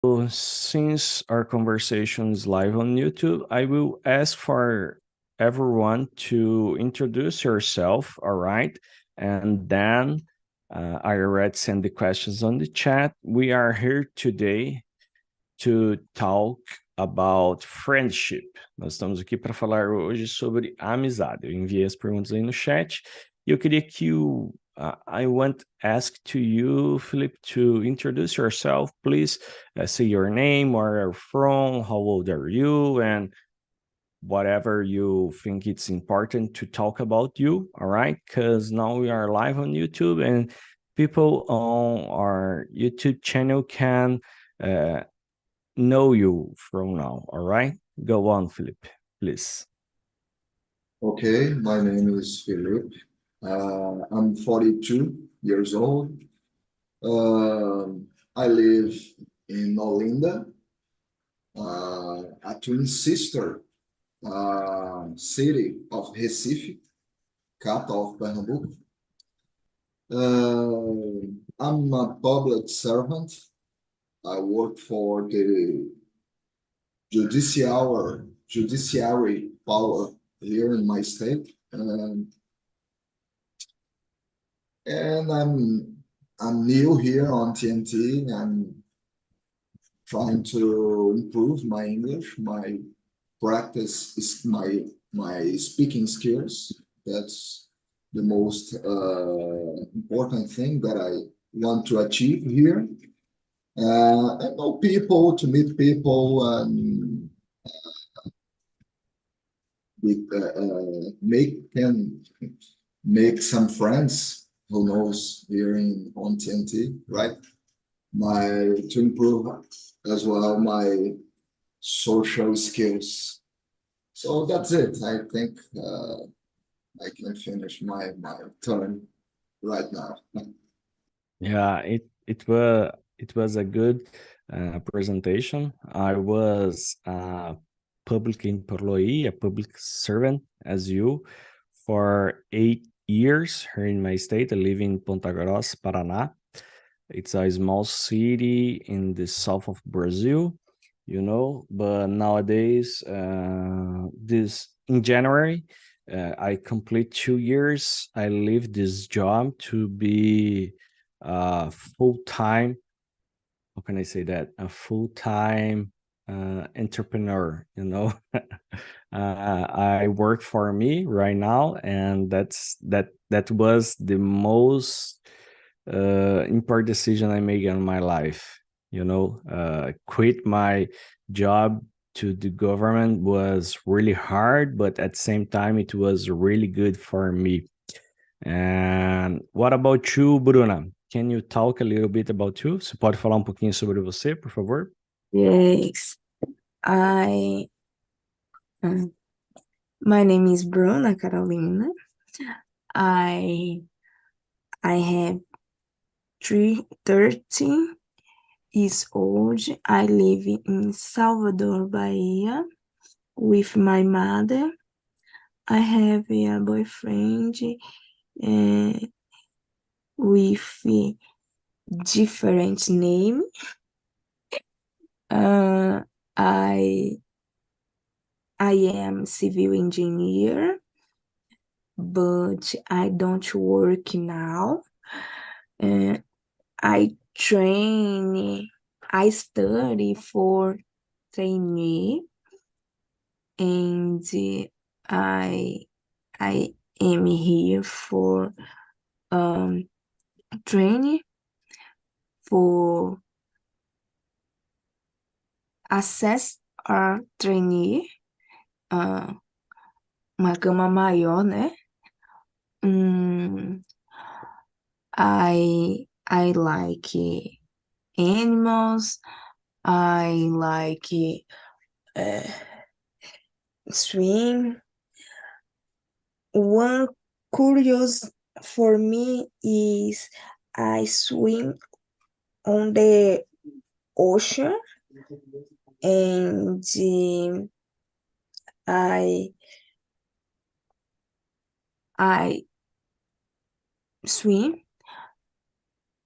So since our conversation is live on YouTube, I will ask for everyone to introduce yourself, all right? And then I already sent the questions on the chat. We are here today to talk about friendship. Nós estamos aqui para falar hoje sobre amizade. Eu enviei as perguntas aí no chat e eu queria que I want to ask to you, Philip, to introduce yourself, please. Say your name, where you're from, how old are you, and whatever you think it's important to talk about you, all right? Because now we are live on YouTube and people on our YouTube channel can know you from now, all right? Go on, Philip, please. Okay, my name is Felipe. I'm 42 years old. I live in Olinda, a twin sister city of Recife, capital of Pernambuco. I'm a public servant. I work for the judiciary power here in my state. And I'm new here on TNT. I'm trying to improve my English, my practice is my speaking skills. That's the most important thing that I want to achieve here. And know people, to meet people, and make some friends. Who knows here in on TNT, right? To improve as well my social skills. So that's it. I think I can finish my turn right now. Yeah, it was a good presentation. I was a public employee, a public servant, as you, for 8 years here in my state. I live in Ponta Grossa, Paraná. It's a small city in the south of Brazil, but nowadays, this in January, I complete 2 years. I leave this job to be full-time, how can I say that? A full-time entrepreneur, I work for me right now, and that was the most important decision I made in my life. Quit my job to the government was really hard, but at the same time, it was really good for me. And what about you, Bruna? Can you talk a little bit about you? Você pode falar um pouquinho sobre você, por favor? Yes, I. My name is Bruna Carolina. I have 13 years old. I live in Salvador, Bahia, with my mother. I have a boyfriend with a different name. I am civil engineer, but I don't work now. I study for trainee, and I am here for training for access a trainee, uma gama maior, né? I like animals. I like swim. One curious for me is I swim on the ocean, and I swim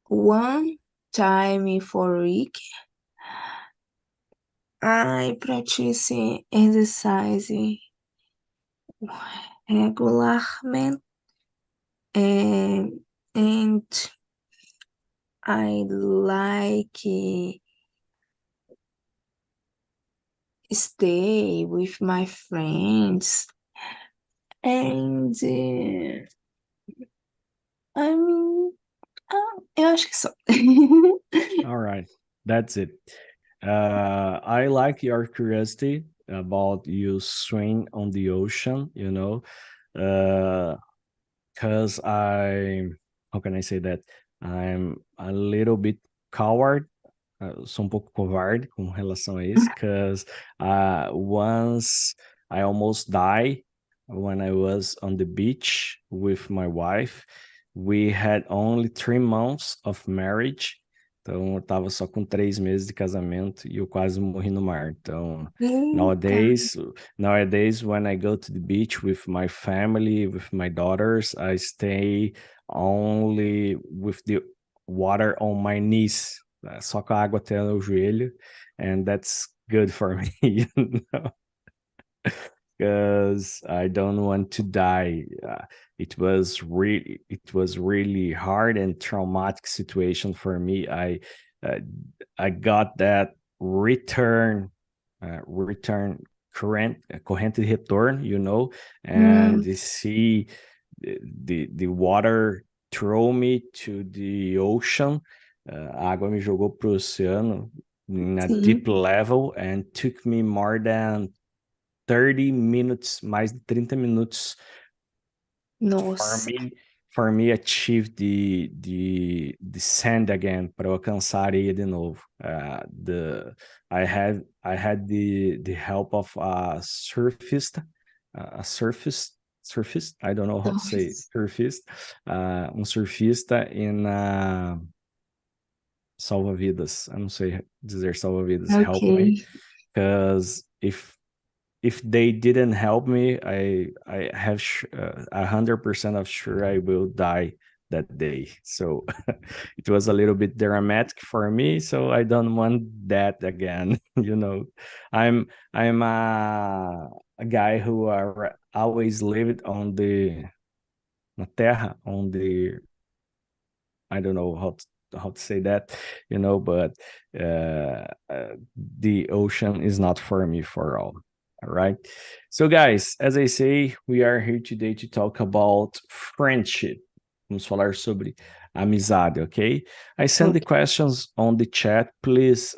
one time for a week, I practice exercise regularmente, and I like stay with my friends, and I mean, eu acho que só. All right, that's it. I like your curiosity about you swim on the ocean, because how can I say that? I'm a little bit coward. Sou um pouco covarde com relação a isso, because once I almost died when I was on the beach with my wife. We had only 3 months of marriage, então eu tava só com 3 meses de casamento e eu quase morri no mar. Então, Eita, nowadays, when I go to the beach with my family, with my daughters, I stay only with the water on my knees, só com a água até o joelho, and that's good for me, because I don't want to die. It was really hard and traumatic situation for me. Uh, I got that return corrente de retorno, and hum, the sea, the water throw me to the ocean. A água me jogou pro oceano in a sim, deep level and took me more than 30 minutes, mais de 30 minutos for nossa, me for me achieve the sand again, para eu alcançar a areia de novo. The I had the help of a surfista, surfist, I don't know how to say talvez. surfist, surfista in salva-vidas. I não sei dizer salva-vidas. Ok, Help me, because if they didn't help me, I have 100% of sure I will die that day. So it was a little bit dramatic for me. So I don't want that again. I'm a guy who always lived on the na terra, on the, I don't know how to say that, but the ocean is not for me for all. All right. So, guys, as I say, we are here today to talk about friendship. Vamos falar sobre amizade, okay? I send the ok. questions on the chat. Please,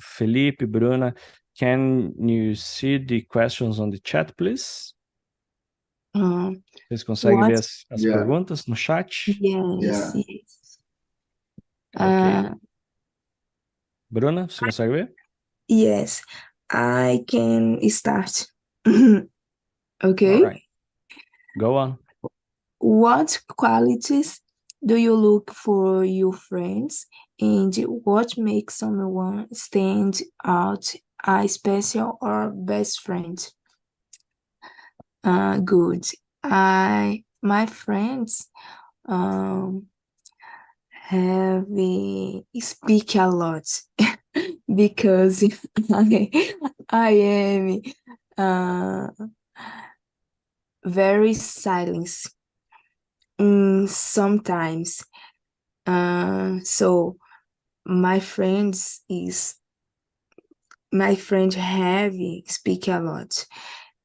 Felipe, Bruna, can you see the questions on the chat, please? Um, Vocês conseguem ver what? as Yeah, perguntas no chat? Yes, yeah. yes. Ok. Uh, Bruna, você consegue ver? yes, I can start. All Okay. right. Go on. What qualities do you look for your friends, and what makes someone stand out a special or best friend? Good. My friends um have speak a lot because I am uh very silent sometimes. So is my friend have speak a lot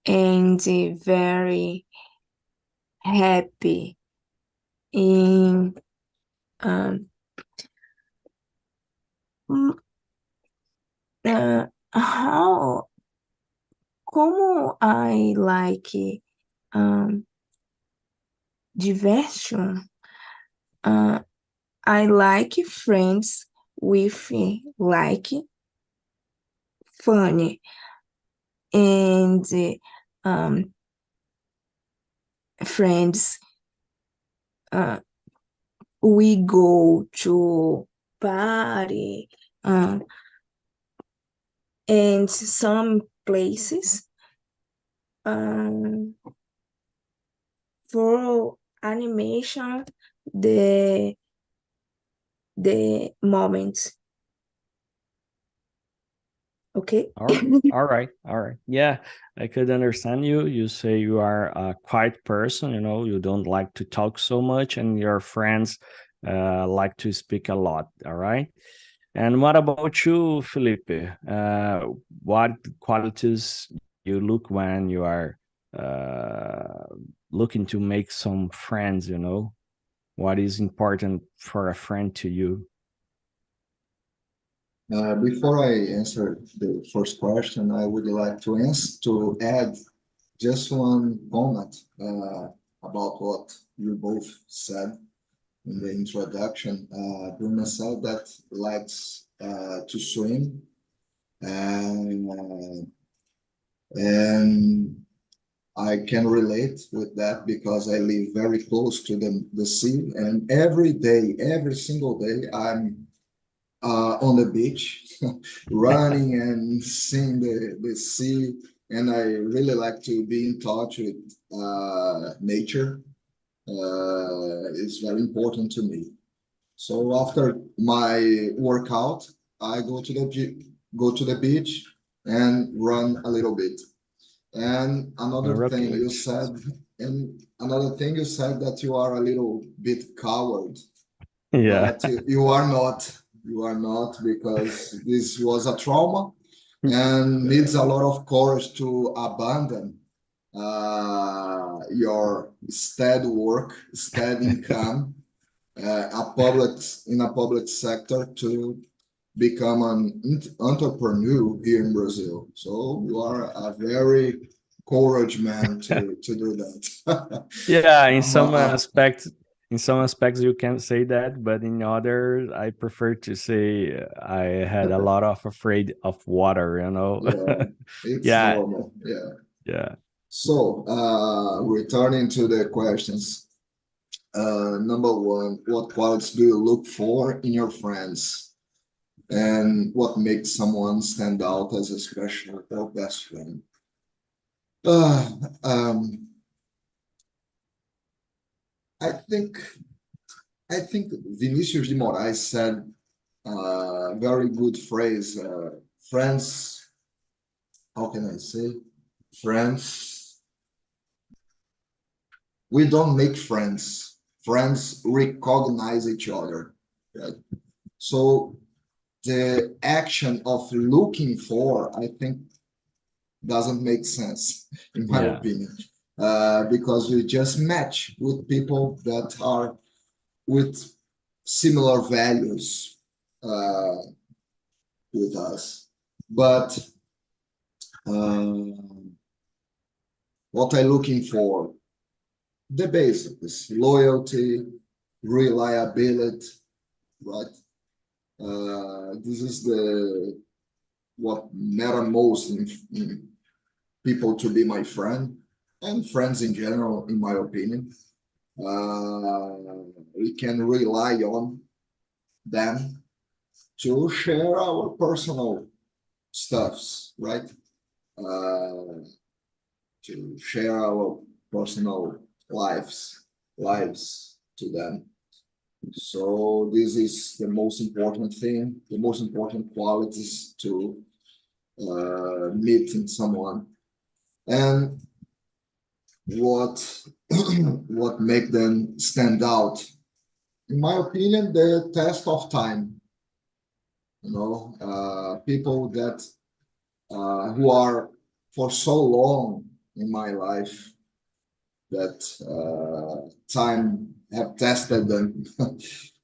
and very happy in um mm, how como I like um diversion. uh I like friends with like funny and um friends we go to party and some places um for animation the the moment. Okay. All right. Yeah, I could understand you. You say you are a quiet person, you don't like to talk so much, and your friends like to speak a lot. All right. And what about you, Felipe? What qualities you look when you are looking to make some friends, What is important for a friend to you? Before I answer the first question, I would like to add just one comment about what you both said in the introduction. Bruna said that likes to swim, and and I can relate with that because I live very close to the sea, and every day, every single day, I'm on the beach, running and seeing the sea. And I really like to be in touch with nature. It's very important to me. So after my workout, I go to the beach and run a little bit. And Congratulations. another thing you said that you are a little bit coward, Yeah. but you are not. You are not, because this was a trauma and needs a lot of courage to abandon your steady work, steady income, in a public sector to become an entrepreneur here in Brazil. So you are a very courage man to do that. Yeah, I'm, in some aspects you can say that, but in others I prefer to say I had a lot of afraid of water. yeah, it's Yeah, normal. Yeah. yeah. So, returning to the questions, number one, what qualities do you look for in your friends? And what makes someone stand out as a special or best friend? Uh, um, I think I think Vinicius de Moraes said a very good phrase. Friends, how can I say? Friends, we don't make friends. Friends recognize each other. Right? So the action of looking for, I think, doesn't make sense, in my Yeah. opinion, because we just match with people that are with similar values uh, with us. But what I'm looking for, the basics, loyalty, reliability, right? This is the what matter most in people to be my friend and friends in general, in my opinion. We can rely on them to share our personal stuffs, right? Uh, to share our personal lives to them. So this is the most important thing, the most important qualities to meet in someone. And what what make them stand out? In my opinion, the test of time. People that who are for so long in my life that time have tested them,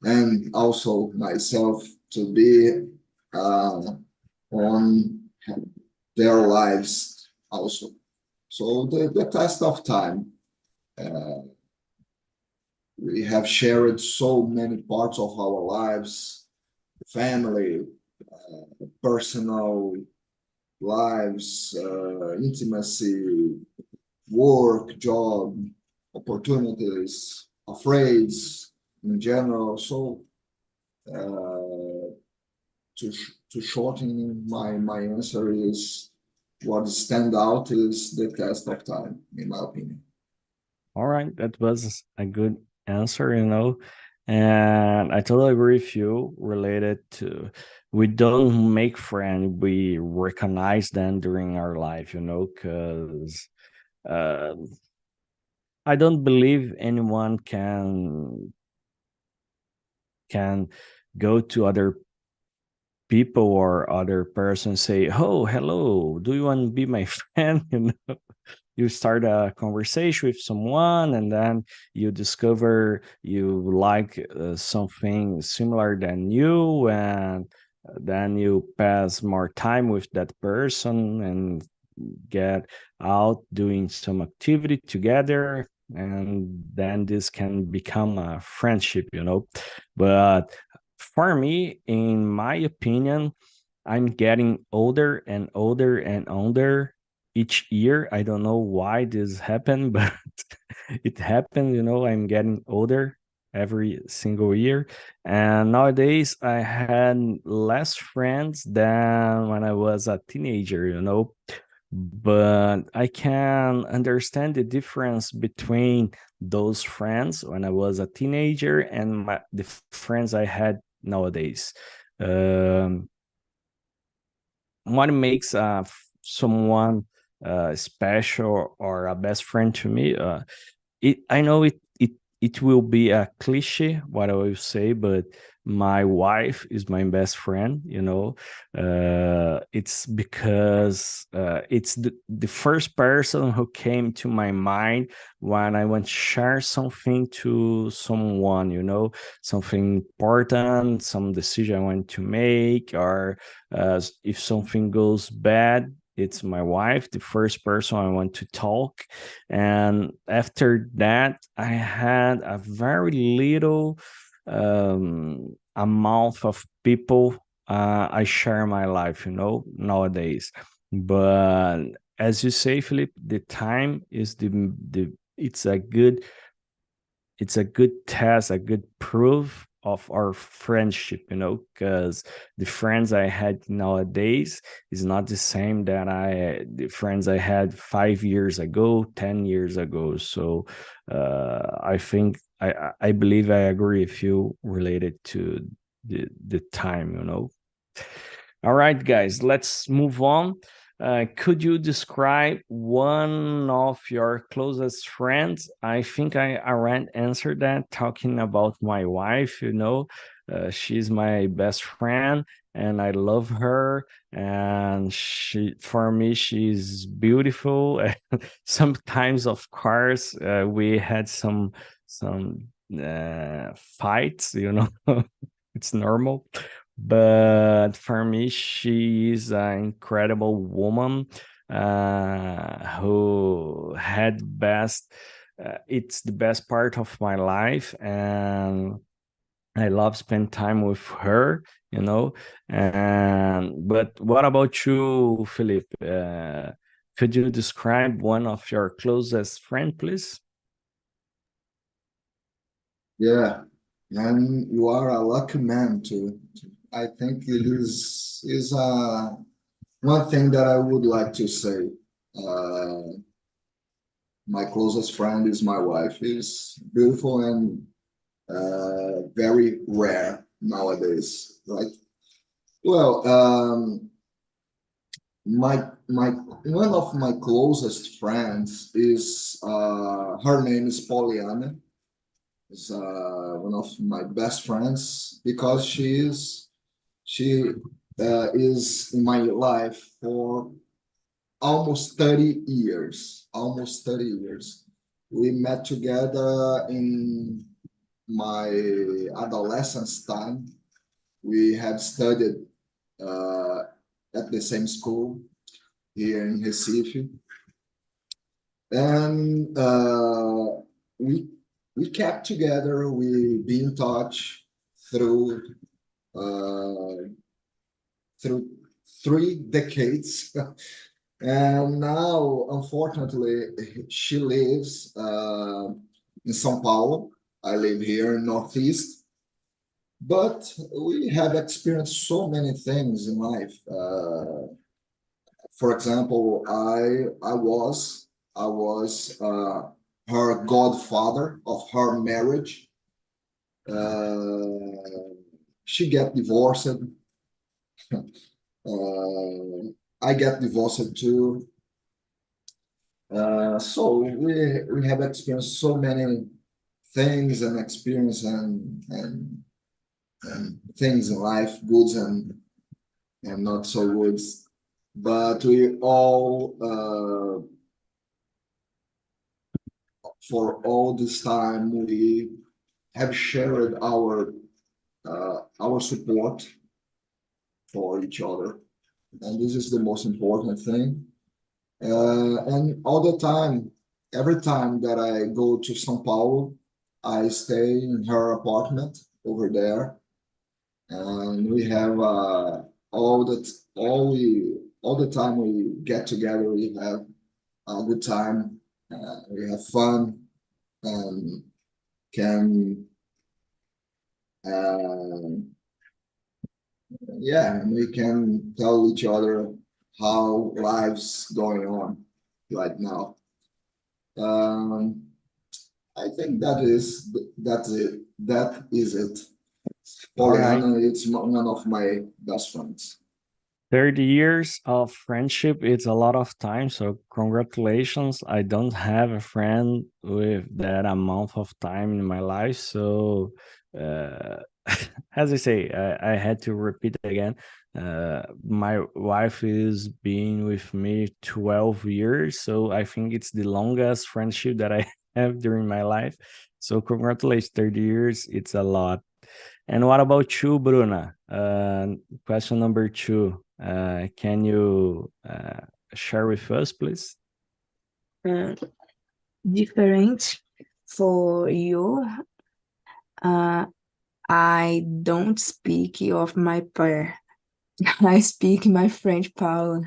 and also myself to be on their lives also. So the test of time. Uh, we have shared so many parts of our lives, family, personal lives, intimacy, work, job, opportunities, afraids in general. So to shorten my answer is what stand out is the test of time, in my opinion. All right, that was a good answer. And I totally agree with you related to we don't make friends, we recognize them during our life, because uh, I don't believe anyone can go to other people or other person say, "Oh, hello, do you want to be my friend?" You start a conversation with someone, and then you discover you like something similar than you, and then you pass more time with that person and get out doing some activity together, and then this can become a friendship. But for me, in my opinion, I'm getting older and older and older each year. I don't know why this happened, but it happened. I'm getting older every single year. And nowadays, I had less friends than when I was a teenager. But I can understand the difference between those friends when I was a teenager and the friends I had nowadays. Um, what makes someone special or a best friend to me, I know it will be a cliche what I will say, but my wife is my best friend. It's because it's the first person who came to my mind when I want to share something to someone, something important, some decision I want to make, or if something goes bad, it's my wife, the first person I want to talk. And after that, I had a very little amount of people I share my life, nowadays. But as you say, Philip, the time is the it's a good test, a good proof of our friendship, because the friends I had nowadays is not the same that the friends I had 5 years ago, 10 years ago. So I think I believe I agree with you related to the time. All right, guys, let's move on. Could you describe one of your closest friends? I think I already answered that talking about my wife. She's my best friend and I love her. And for me, she's beautiful. Sometimes, of course, we had some fights. It's normal, but for me, she's an incredible woman who had best. It's the best part of my life, and I love spend time with her. And but what about you, Philip? Could you describe one of your closest friend, please? Yeah, and you are a lucky man too. I think it is one thing that I would like to say. Uh, my closest friend is my wife. Is beautiful and very rare nowadays, right? Well, my one of my closest friends is her name is Poliana. Is one of my best friends because she is in my life for almost 30 years. Almost 30 years. We met together in my adolescence time. We had studied uh, at the same school here in Recife, and we we kept together. We be in touch through uh, through 3 decades. And now, unfortunately, she lives in São Paulo. I live here in Northeast, but we have experienced so many things in life. For example, I was her godfather of her marriage. She get divorced. I get divorced too. So we have experienced so many things and experience and things in life, goods and not so goods. But we all, for all this time, we have shared our support for each other, and this is the most important thing. And all the time, every time that I go to São Paulo, I stay in her apartment over there, and we have all that all the time we get together. We have a good time. We have fun and can uh, yeah, and we can tell each other how life's going on right now. Um, I think that's it. That is it. All right. Poliana, it's one of my best friends. 30 years of friendship, it's a lot of time, so congratulations. I don't have a friend with that amount of time in my life, so uh, as I say, I had to repeat again. My wife is being with me 12 years, so I think it's the longest friendship that I have during my life. So congratulations, 30 years, it's a lot. And what about you, Bruna? Question number two. Can you share with us, please? Uh, Different for you. I don't speak of my pair. I speak my friend Paula.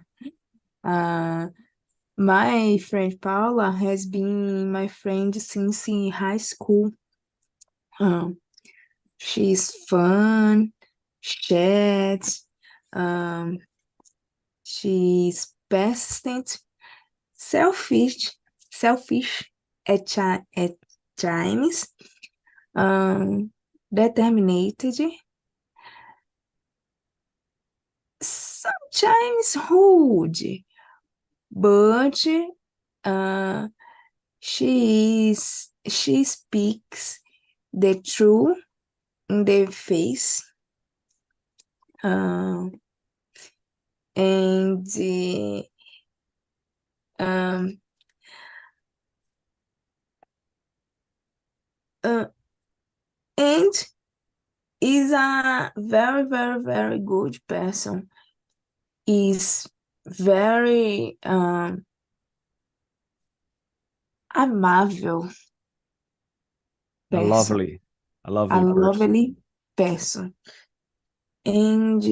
Uh, my friend Paula has been my friend since in high school. Um, she's fun, chats, um, she's persistent, selfish at times, um, determined, sometimes rude, but uh, she speaks the truth in the face, uh, and um, uh, and is a very good person. Is very amável A person, lovely, a a lovely person. lovely person. And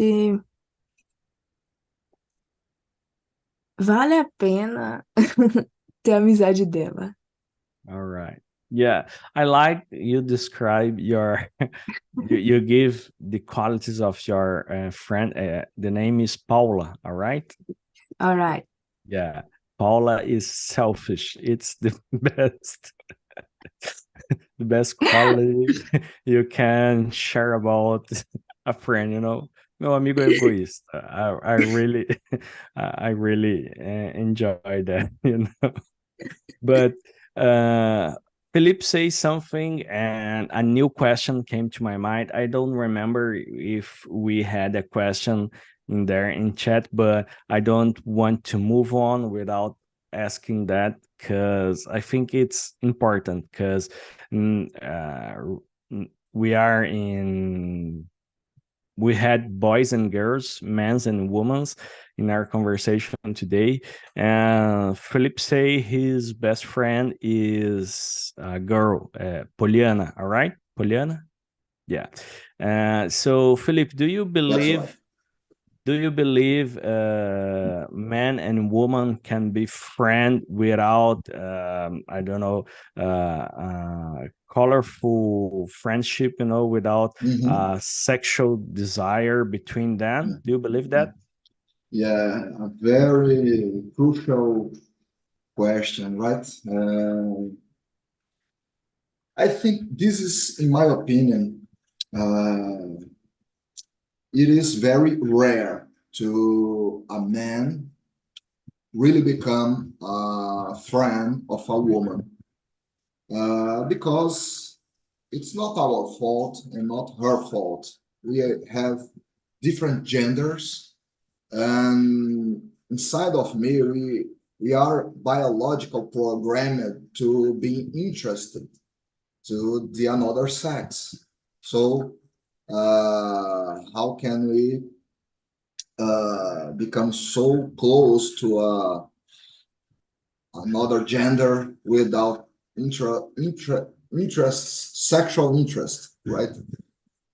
vale a pena ter a amizade dela. All right. Yeah, I like you describe your you give the qualities of your friend. The name is Paula. All right. All right. Yeah, Paula is selfish. It's the best, the best quality you can share about a friend. Meu amigo é egoísta. I really, I really enjoy that. But Philip says something, and a new question came to my mind. I don't remember if we had a question in there in chat, but I don't want to move on without asking that because I think it's important because we are in we had boys and girls, men's and women's in our conversation today. And Philip say his best friend is a girl, Poliana. All right, Poliana. Yeah. So Philip, That's right. do you believe man and woman can be friend without I don't know colorful friendship, without Mm-hmm. sexual desire between them? Do you believe Yeah, that? yeah, a very crucial question, right? I think this is, in my opinion, Uh, it is very rare to a man really become a friend of a woman, because it's not our fault and not her fault. We have different genders, and inside of me, we are biological programmed to be interested to the another sex. So how can we become so close to another gender without interest, sexual interest, right?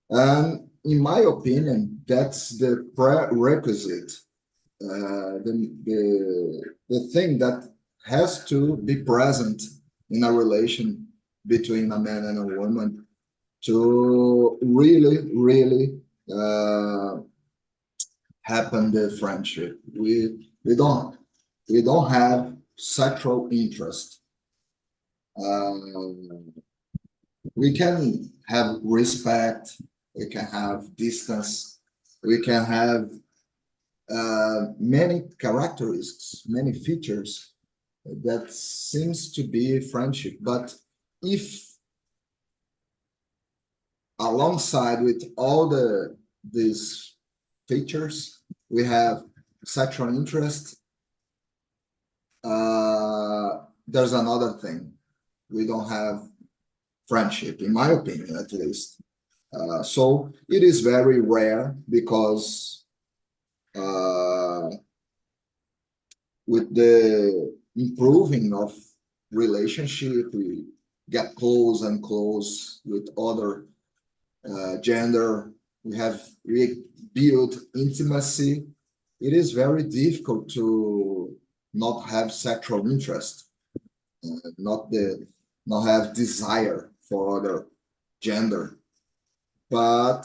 And in my opinion, that's the prerequisite, the thing that has to be present in a relation between a man and a woman to really, really happen the friendship. We don't have sexual interest. Um, we can have respect. We can have distance. We can have many characteristics, many features that seems to be friendship. But if alongside with all these features, we have sexual interest, there's another thing. We don't have friendship, in my opinion, at least. So it is very rare because uh, with the improving of relationship, we get close and close with other gender. We build intimacy. It is very difficult to not have sexual interest, not not have desire for other gender. But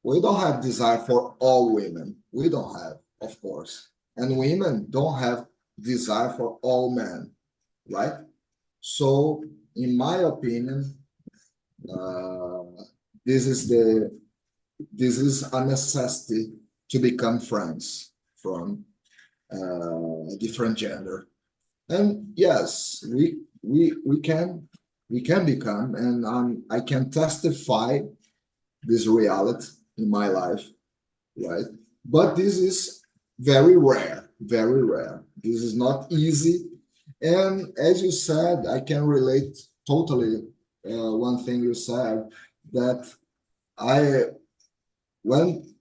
we don't have desire for all women. We don't have, of course. And women don't have desire for all men, right? So, in my opinion, uh, this is a necessity to become friends from different gender. And yes, we can become, and I can testify this reality in my life, right? But this is very rare, very rare. This is not easy. And as you said, I can relate totally one thing you said, that I, when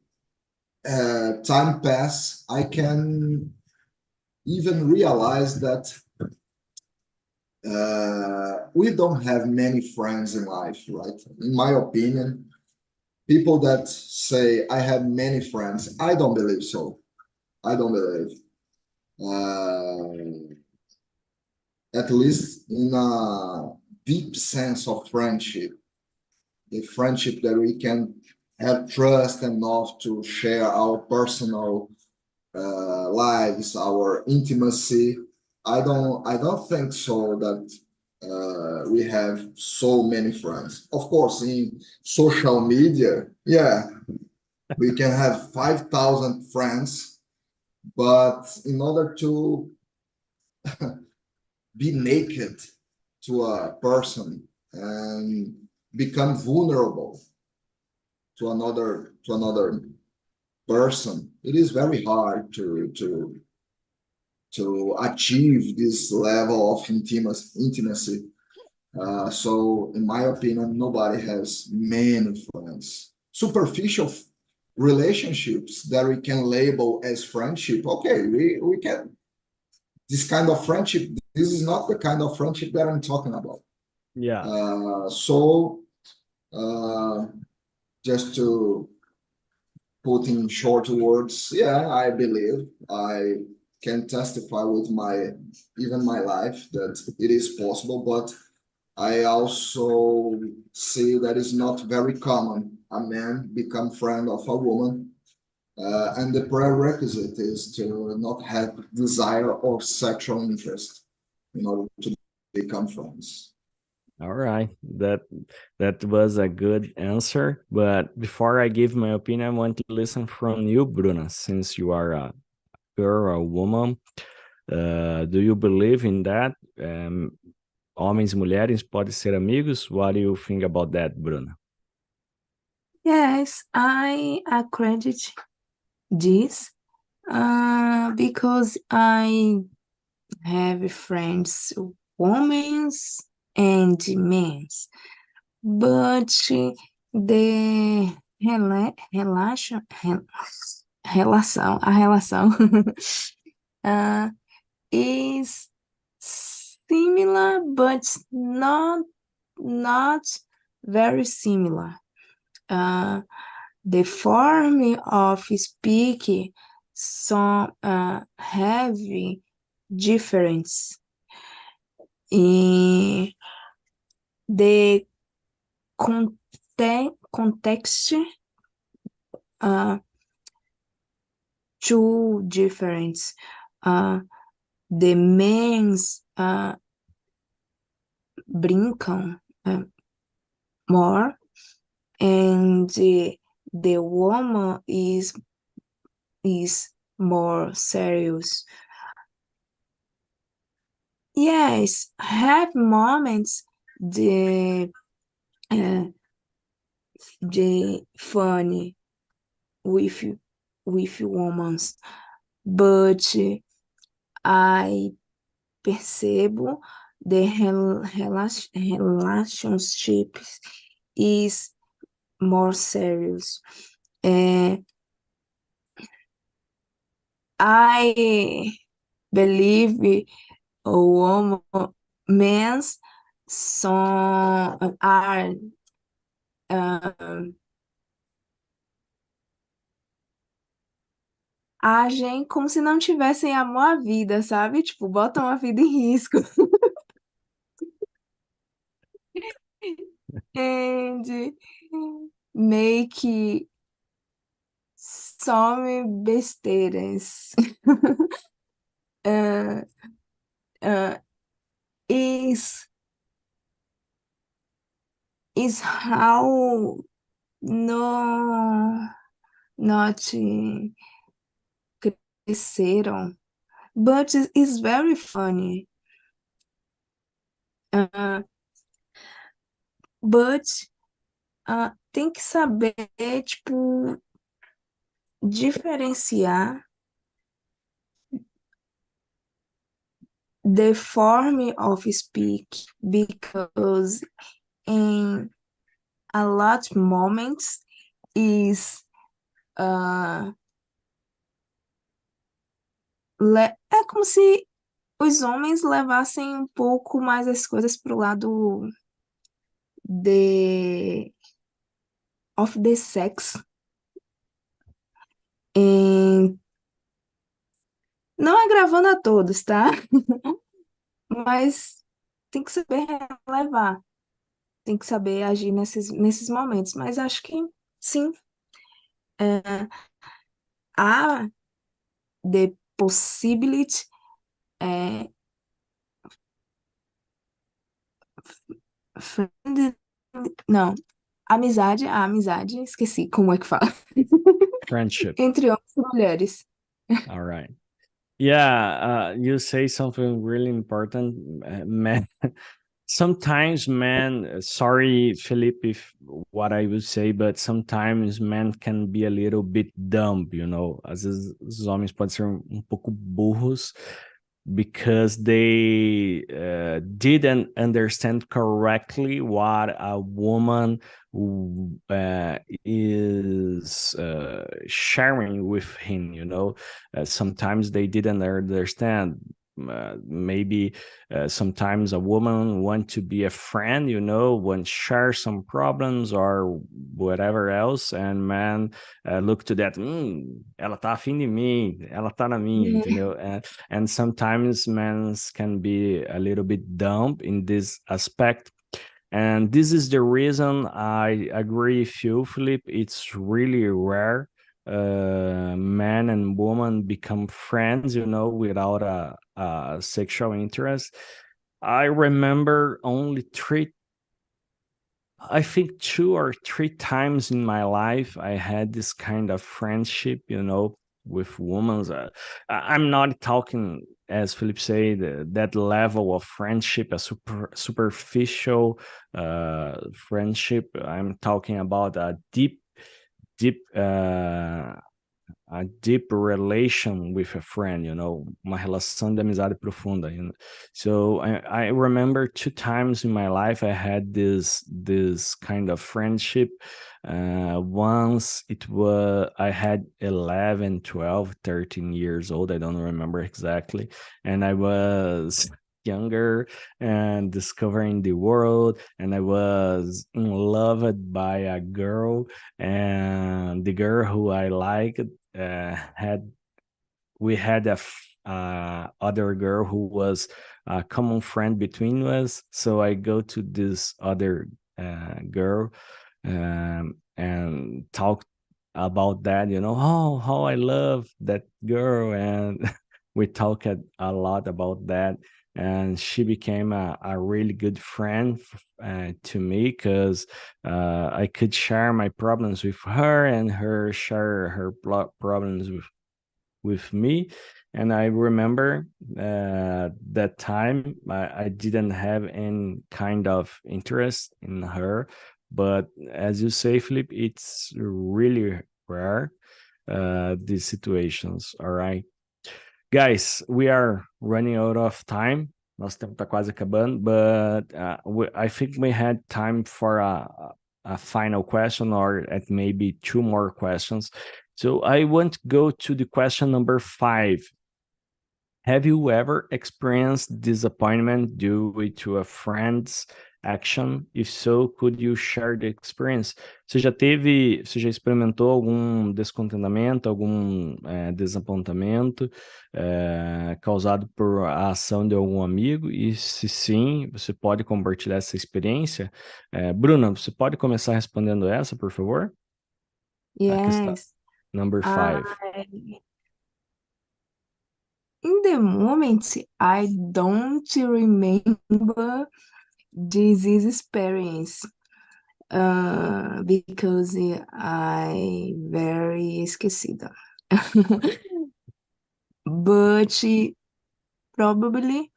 time pass, I can even realize that we don't have many friends in life, right? In my opinion, people that say I have many friends, I don't believe so. I don't believe. Uh, at least in a deep sense of friendship, the friendship that we can have trust enough to share our personal lives, our intimacy. I don't think so that we have so many friends. Of course, in social media, yeah, we can have 5,000 friends, but in order to be naked to a person and become vulnerable to another person, it is very hard to achieve this level of intimacy. So, in my opinion, nobody has many friends. Superficial relationships that we can label as friendship. Okay, we can. This kind of friendship, this is not the kind of friendship that I'm talking about. Yeah. So, uh, just to put in short words, yeah, I believe I can testify with my life that it is possible, but I also see that it's not very common a man become friend of a woman, and the prerequisite is to not have desire or sexual interest in order to become friends. All right, that was a good answer. But before I give my opinion, I want to listen from you, Bruna, since you are a girl, a woman. Do you believe in that? Homens e mulheres podem ser amigos? What do you think about that, Bruna? Yes, I accredit this because I have friends, women's and men's, but the a relação uh, is similar, but not very similar. The form of speak some have difference in the context too different. The men's brincam more, and the woman is more serious. Yes, have moments the funny with women, but I percebo the relationship is more serious. I believe women men's are agem como se não tivessem amor à vida, sabe? Tipo, botam a vida em risco. And make some besteiras. Uh, is how no not cresceram, but it's very funny. But tem que saber, tipo, diferenciar the form of speak, because in a lot of moments is é como se os homens levassem um pouco mais as coisas pro lado of the sex. E não agravando a todos, tá? Mas tem que saber relevar, tem que saber agir nesses momentos. Mas acho que sim, há the possibility, friend, não, a amizade, esqueci como é que fala, Friendship. entre homens e mulheres. All right. Yeah, you say something really important, man. Sometimes men, sorry, Felipe, if what I would say, but sometimes men can be a little bit dumb, you know. Às vezes os homens podem ser pouco burros because they didn't understand correctly what a woman is sharing with him, you know. Sometimes they didn't understand. Maybe sometimes a woman want to be a friend, you know, want to share some problems or whatever else, and man look to that, ela tá afim de mim, ela tá na minha, entendeu? And sometimes men can be a little bit dumb in this aspect. And this is the reason I agree with you, Philip. It's really rare man and woman become friends, you know, without a sexual interest. I remember only I think 2 or 3 times in my life I had this kind of friendship, with women. I'm not talking, as Philip said, that level of friendship, a superficial friendship. I'm talking about a deep a deep relation with a friend, uma relação de amizade profunda. So I remember 2 times in my life I had this kind of friendship. Once I had 11, 12, 13 years old. I don't remember exactly. And I was younger and discovering the world, and I was in love by a girl, and the girl who I liked had we had other girl who was a common friend between us. So I go to this other girl, and talk about that, how I love that girl, and we talked a lot about that. And she became a really good friend to me, because I could share my problems with her, and her share her problems with me. And I remember that time I didn't have any kind of interest in her. But as you say, Philip, it's really rare, these situations. All right. Guys, we are running out of time. Nosso tempo tá quase acabando, but I think we had time for a final question, or at maybe 2 more questions. So I want to go to the question number 5. Have you ever experienced disappointment due to a friend's action? If so, could you share the experience? Você já experimentou algum descontentamento, algum desapontamento causado por a ação de algum amigo? E se sim, você pode compartilhar essa experiência? Bruna, você pode começar respondendo essa, por favor? A questão Yes. number 5. In the moment, I don't remember this experience because I very esquecida. But probably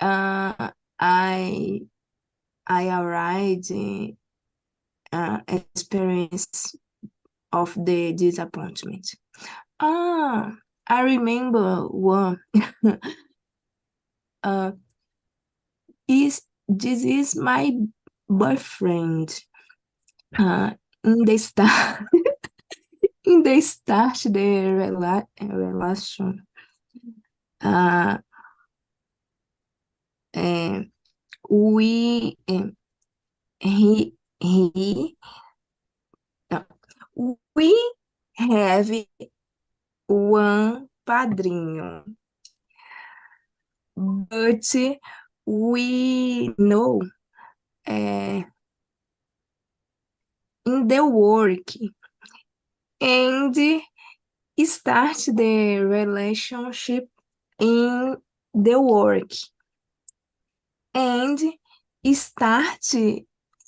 I arrived in experience of the disappointment. I remember one. This is my boyfriend. In the start, in the start the relation. We he we have one padrinho, but we know in the work and start the relationship in the work and start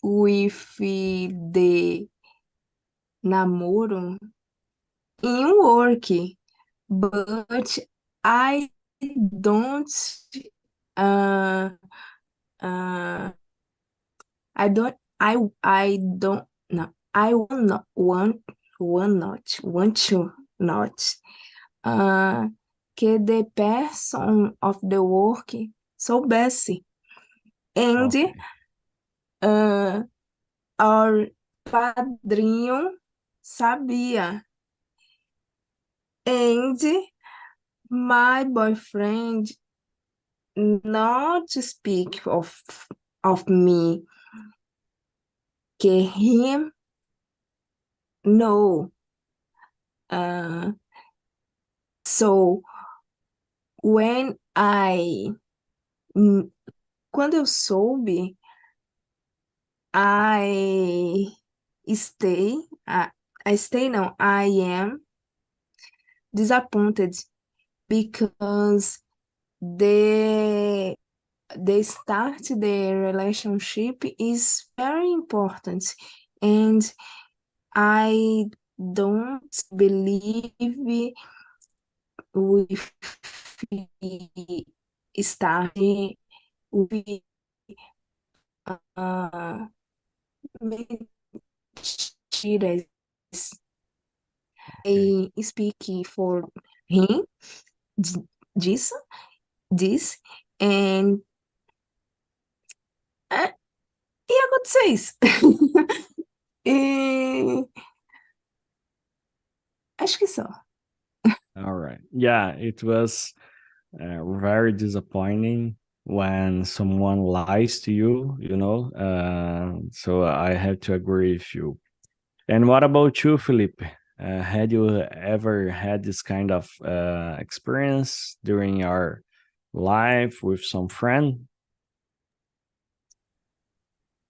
with the namoro in work, but I don't uh I don't no I will not want to not que the person of the work soubesse, and Okay. our padrinho sabia, and my boyfriend not speak of me, que him no. So when quando eu soube, I stay I stay no I am disappointed because the the start the relationship is very important, and I don't believe we start with uh, mentiras. I speak for him disso, this, and e aconteceu isso. E acho que só. All right. Yeah, it was very disappointing when someone lies to you, you know. So I have to agree with you. And what about you, Felipe? Had you ever had this kind of experience during your life with some friend?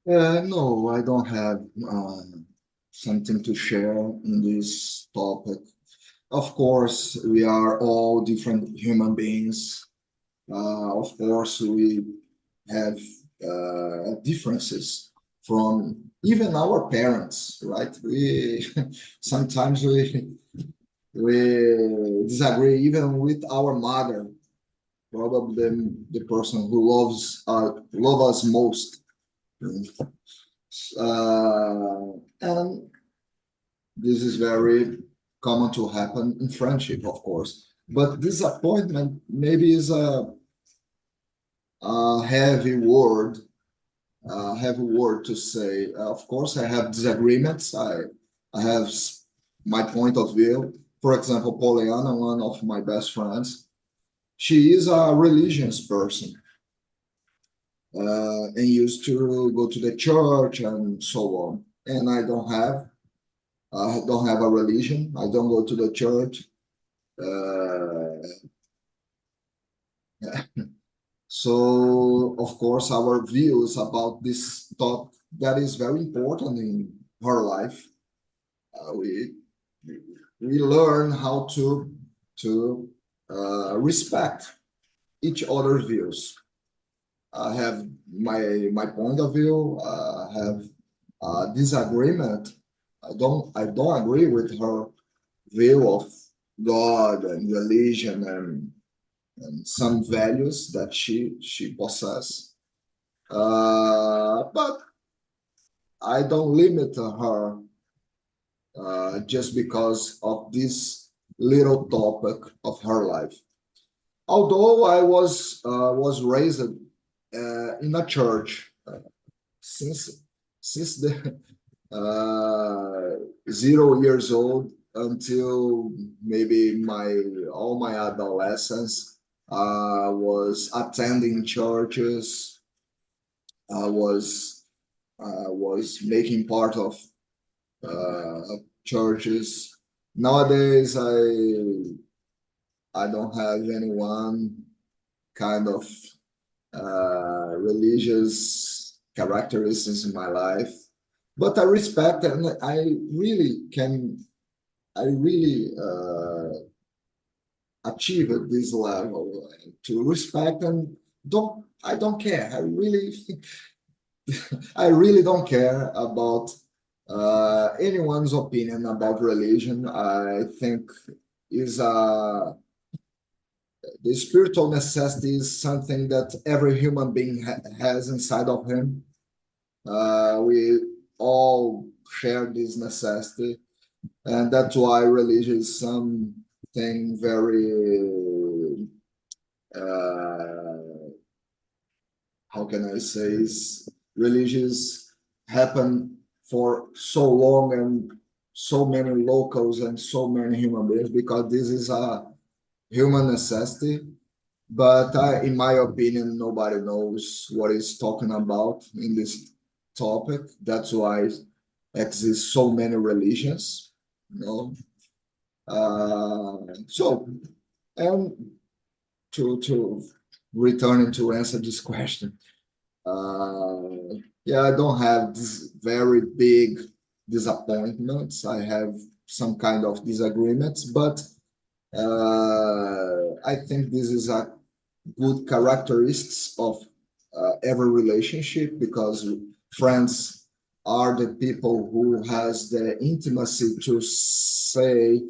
No, I don't have something to share in this topic. Of course, we are all different human beings. Of course, we have differences from even our parents, right? We sometimes we disagree even with our mother, probably the person who love us most. And this is very common to happen in friendship, of course. But disappointment maybe is a heavy word to say. Of course, I have disagreements. I have my point of view. For example, Pollyanna, one of my best friends, she is a religious person and used to go to the church and so on. And I don't have a religion. I don't go to the church. So, of course, our views about this thought that is very important in her life. We learn how to respect each other's views. I have my point of view. Have a disagreement. I don't agree with her view of God and religion and some values that she possesses. But I don't limit her just because of this little topic of her life. Although I was raised in a church since the 0 years old until maybe all my adolescence. I was attending churches. I was making part of churches. Nowadays, I don't have anyone kind of religious characteristics in my life, but I respect and I really achieve at this level to respect and I don't care. I really don't care about anyone's opinion about religion. I think is the spiritual necessity is something that every human being has inside of him. We all share this necessity, and that's why religion is something very how can I say is religions happen for so long and so many locals and so many human beings because this is a human necessity. But in my opinion, nobody knows what he's talking about in this topic. That's why exist so many religions, you know. So, and to returning to answer this question, yeah, I don't have this very big disappointments. I have some kind of disagreements, but I think this is a good characteristics of every relationship, because friends are the people who has the intimacy to say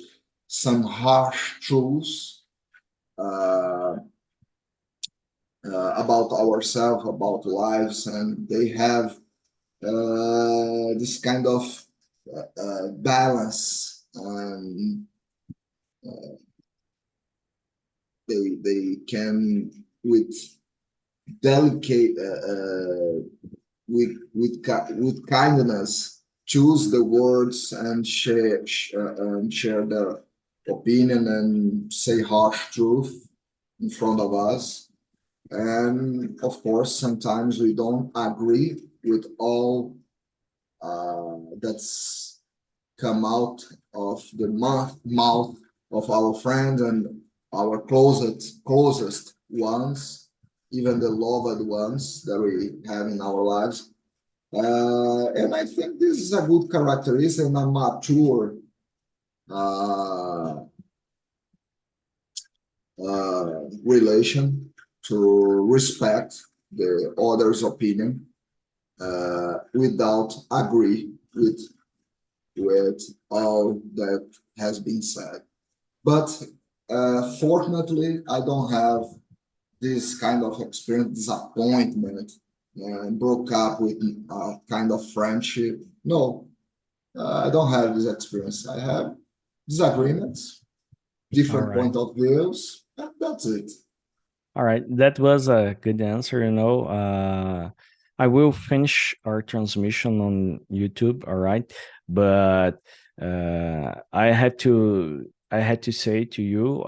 some harsh truths about ourselves, about lives, and they have this kind of balance. They can, with delicate, with kindness, choose the words and share their opinion and say harsh truth in front of us. And of course, sometimes we don't agree with all that's come out of the mouth of our friends and our closest ones, even the loved ones that we have in our lives. And I think this is a good characteristic and a mature uh, relation to respect the other's opinion without agree with all that has been said. But fortunately, I don't have this kind of experience, disappointment, and broke up with a kind of friendship. No, I don't have this experience. I have disagreements, All different right. point of views, and that's it. All right, that was a good answer. I will finish our transmission on YouTube. All right, but I had to say to you,